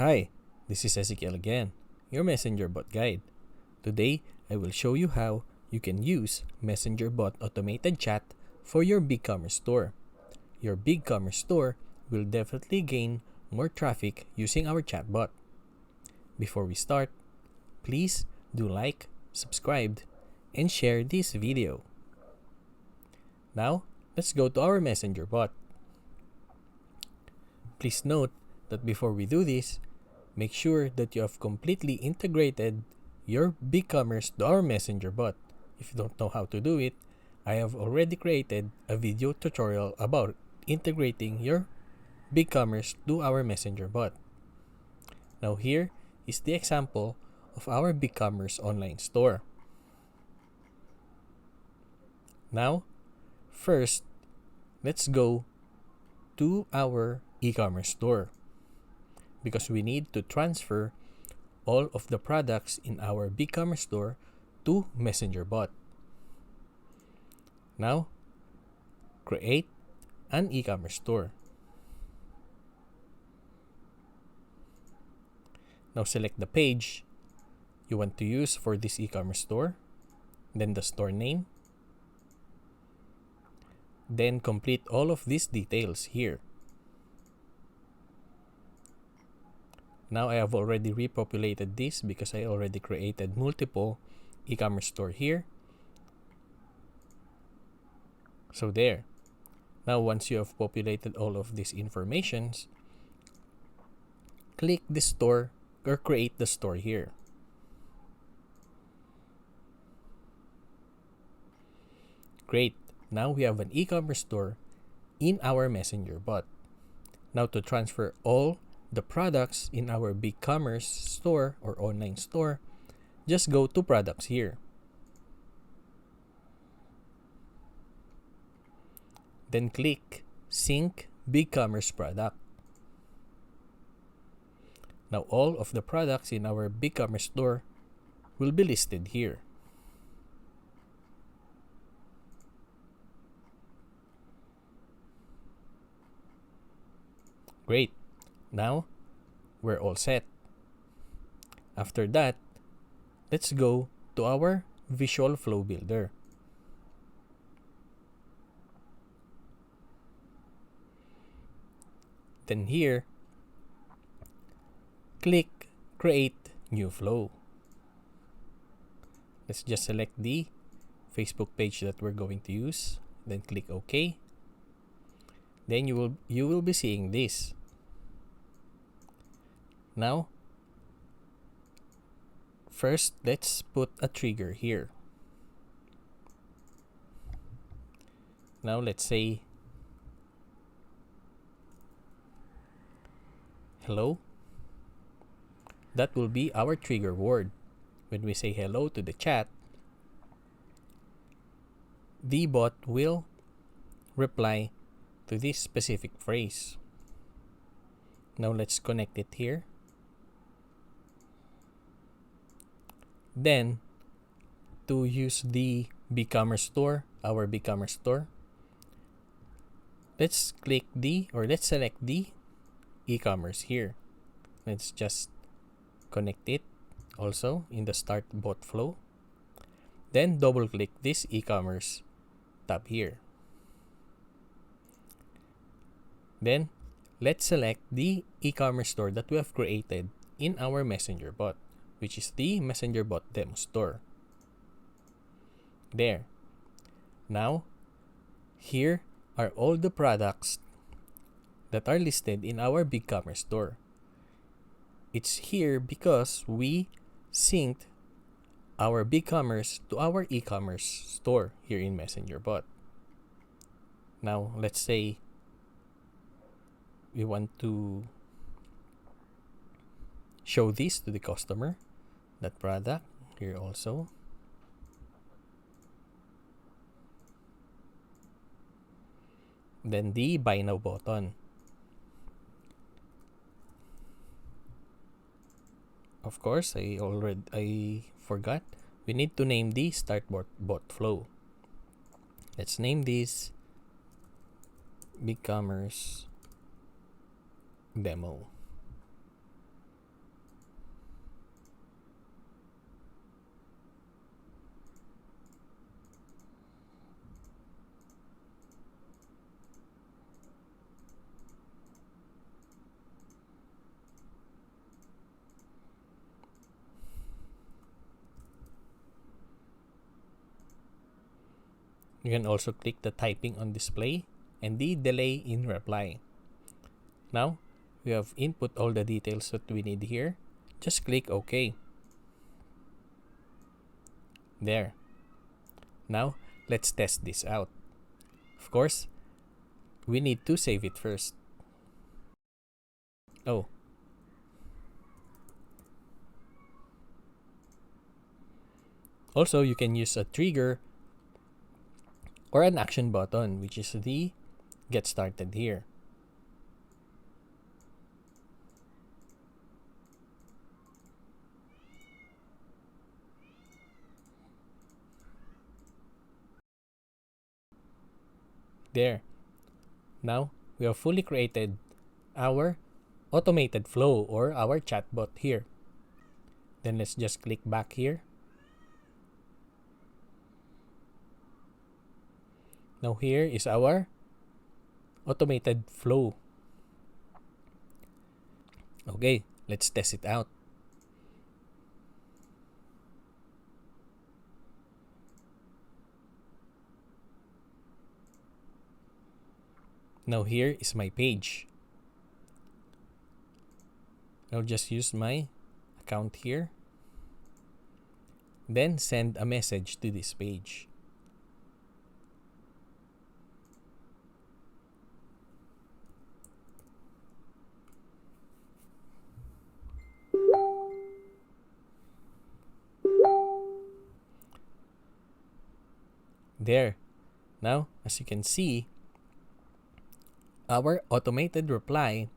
Hi, this is Ezekiel again, your messengerbot guide. Today, I will show you how you can use messengerbot automated chat for your Bigcommerce store. Your Bigcommerce store will definitely gain more traffic using our chatbot. Before we start, please do like, subscribe, and share this video. Now, let's go to our messengerbot. Please note that before we do this, make sure that you have completely integrated your Bigcommerce to our messengerbot. If you don't know how to do it, I have already created a video tutorial about integrating your Bigcommerce to our messengerbot. Now here is the example of our Bigcommerce online store. Now, first, let's go to our eCommerce store because we need to transfer all of the products in our Bigcommerce store to messengerbot. Now, create an eCommerce store. Now select the page you want to use for this eCommerce store, then the store name, then complete all of these details here. Now I have already repopulated this because I already created multiple eCommerce store here. So there. Now once you have populated all of these informations, click the store or create the store here. Great. Now we have an eCommerce store in our messengerbot. Now to transfer all the products in our Bigcommerce store or online store, just go to products here. Then click sync Bigcommerce product. Now all of the products in our Bigcommerce store will be listed here. Great. Now we're all set. After that, let's go to our visual flow builder. Then here, click create new flow. Let's just select the Facebook page that we're going to use, then click OK. Then you will be seeing this. Now, first let's put a trigger here. Now let's say hello. That will be our trigger word. When we say hello to the chat, the bot will reply to this specific phrase. Now let's connect it here. Then, to use the Bigcommerce store, our Bigcommerce store, let's select the eCommerce here. Let's just connect it also in the start bot flow. Then double click this eCommerce tab here. Then let's select the eCommerce store that we have created in our messengerbot, which is the messengerbot demo store. There. Now, here are all the products that are listed in our Bigcommerce store. It's here because we synced our Bigcommerce to our eCommerce store here in messengerbot. Now, let's say we want to show this to the customer, that product here also. Then the buy now button. Of course, I forgot. We need to name the start bot flow. Let's name this Bigcommerce demo. You can also click the typing on display and the delay in reply. Now, we have input all the details that we need here. Just click OK. There. Now, let's test this out. Of course, we need to save it first. Oh. Also, you can use a trigger or an action button, which is the get started here. There. Now, we have fully created our automated flow or our chatbot here. Then let's just click back here. Now here is our automated flow. Okay, let's test it out. Now here is my page. I'll just use my account here. Then send a message to this page. There. Now, as you can see, our automated reply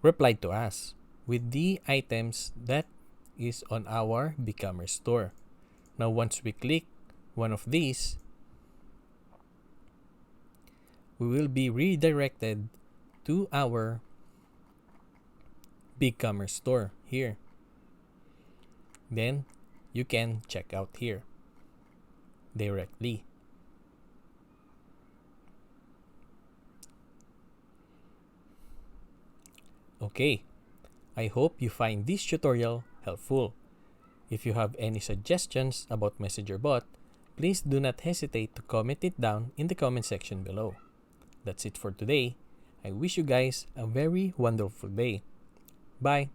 replied to us with the items that is on our Bigcommerce store. Now, once we click one of these, we will be redirected to our Bigcommerce store here. Then you can check out here directly. Okay, I hope you find this tutorial helpful. If you have any suggestions about messengerbot, please do not hesitate to comment it down in the comment section below. That's it for today. I wish you guys a very wonderful day. Bye!